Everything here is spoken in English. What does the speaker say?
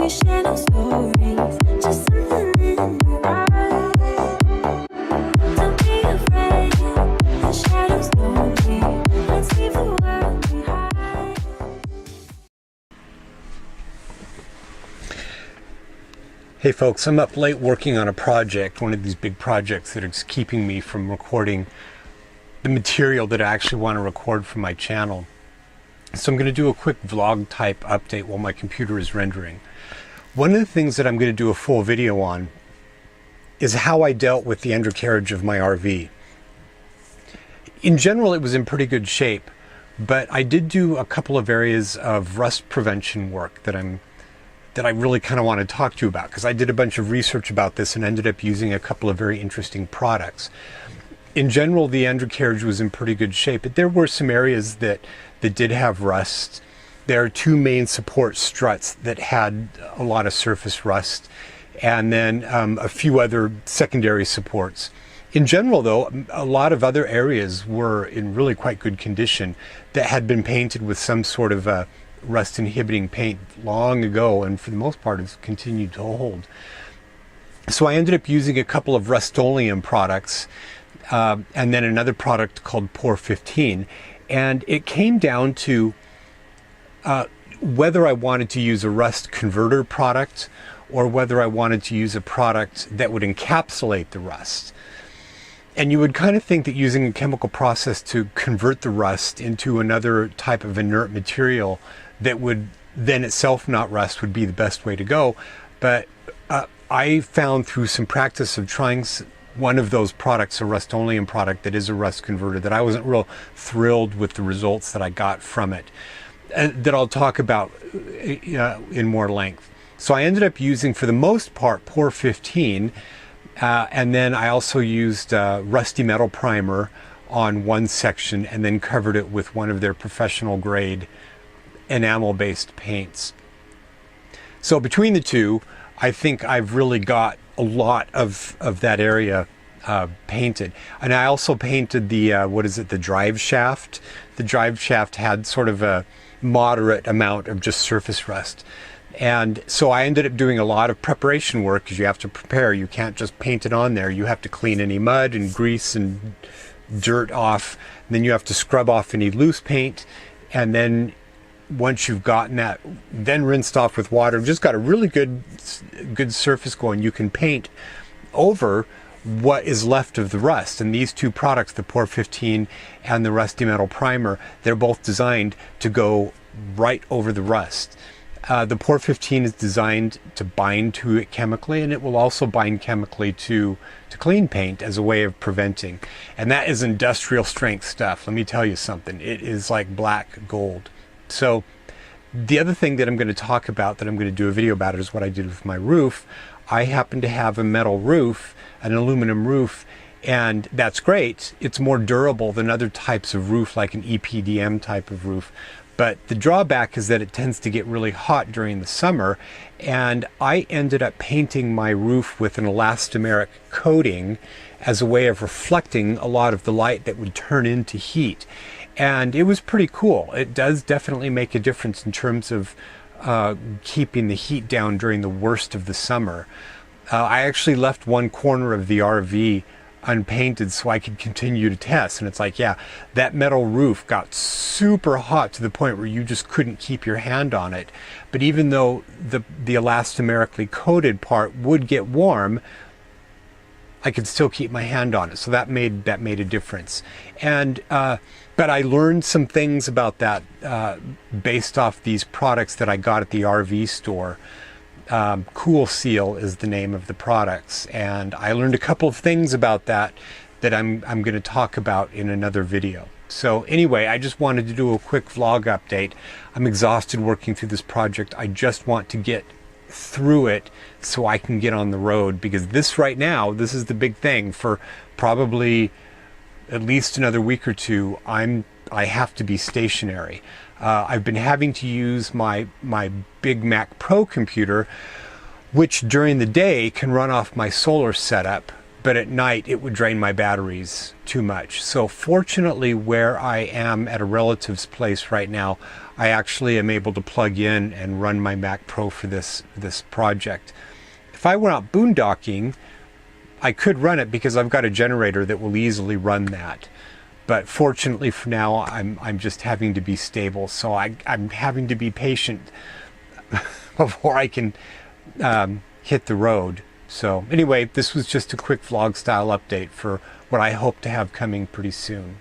share no stories, just something in your eyes. Don't be afraid, the shadows know me. Let's leave the world behind. Hey folks, I'm up late working on a project, one of these big projects that is keeping me from recording the material that I actually want to record for my channel. So I'm going to do a quick vlog type update while my computer is rendering. One of the things that I'm going to do a full video on is how I dealt with the undercarriage of my RV. In general, it was in pretty good shape, but I did do a couple of areas of rust prevention work that I really kind of want to talk to you about, because I did a bunch of research about this and ended up using a couple of very interesting products. In general, the undercarriage was in pretty good shape, but there were some areas that did have rust. There are two main support struts that had a lot of surface rust, and then a few other secondary supports. In general, though, a lot of other areas were in really quite good condition that had been painted with some sort of a rust inhibiting paint long ago, and for the most part has continued to hold. So I ended up using a couple of Rust-Oleum products and then another product called Ep11, and it came down to whether I wanted to use a rust converter product or whether I wanted to use a product that would encapsulate the rust. And you would kind of think that using a chemical process to convert the rust into another type of inert material that would then itself not rust would be the best way to go. But I found through some practice of trying one of those products, a Rust-Oleum product that is a rust converter, that I wasn't real thrilled with the results that I got from it, that I'll talk about in more length. So I ended up using, for the most part, Ep11, and then I also used Rusty Metal Primer on one section and then covered it with one of their professional grade enamel-based paints. So between the two, I think I've really got a lot of that area painted. And I also painted the, the drive shaft. The drive shaft had sort of a moderate amount of just surface rust. And so I ended up doing a lot of preparation work, because you have to prepare. You can't just paint it on there. You have to clean any mud and grease and dirt off. And then you have to scrub off any loose paint. And then once you've gotten that, then rinsed off with water, just got a really good surface going, you can paint over what is left of the rust. And these two products, the Ep11 and the Rusty Metal Primer, they're both designed to go right over the rust. The Ep11 is designed to bind to it chemically, and it will also bind chemically to clean paint as a way of preventing. And that is industrial strength stuff. Let me tell you something. It is like black gold. So the other thing that I'm going to talk about, that I'm going to do a video about, is what I did with my roof. I happen to have a metal roof, an aluminum roof, and that's great. It's more durable than other types of roof, like an EPDM type of roof. But the drawback is that it tends to get really hot during the summer, and I ended up painting my roof with an elastomeric coating as a way of reflecting a lot of the light that would turn into heat. And it was pretty cool. It does definitely make a difference in terms of keeping the heat down during the worst of the summer. I actually left one corner of the RV unpainted so I could continue to test, and it's like, yeah, that metal roof got super hot to the point where you just couldn't keep your hand on it. But even though the elastomerically coated part would get warm, I could still keep my hand on it. So that made a difference. And but I learned some things about that based off these products that I got at the RV store. Cool Seal is the name of the products, and I learned a couple of things about that I'm going to talk about in another video. So anyway, I just wanted to do a quick vlog update. I'm exhausted working through this project. I just want to get through it so I can get on the road, because this right now, this is the big thing. For probably at least another week or two, I have to be stationary. I've been having to use my big Mac Pro computer, which during the day can run off my solar setup, but at night it would drain my batteries too much. So fortunately, where I am at a relative's place right now, I actually am able to plug in and run my Mac Pro for this project. If I went out boondocking, I could run it because I've got a generator that will easily run that. But fortunately for now, I'm just having to be stable. So I'm having to be patient before I can hit the road. So anyway, this was just a quick vlog style update for what I hope to have coming pretty soon.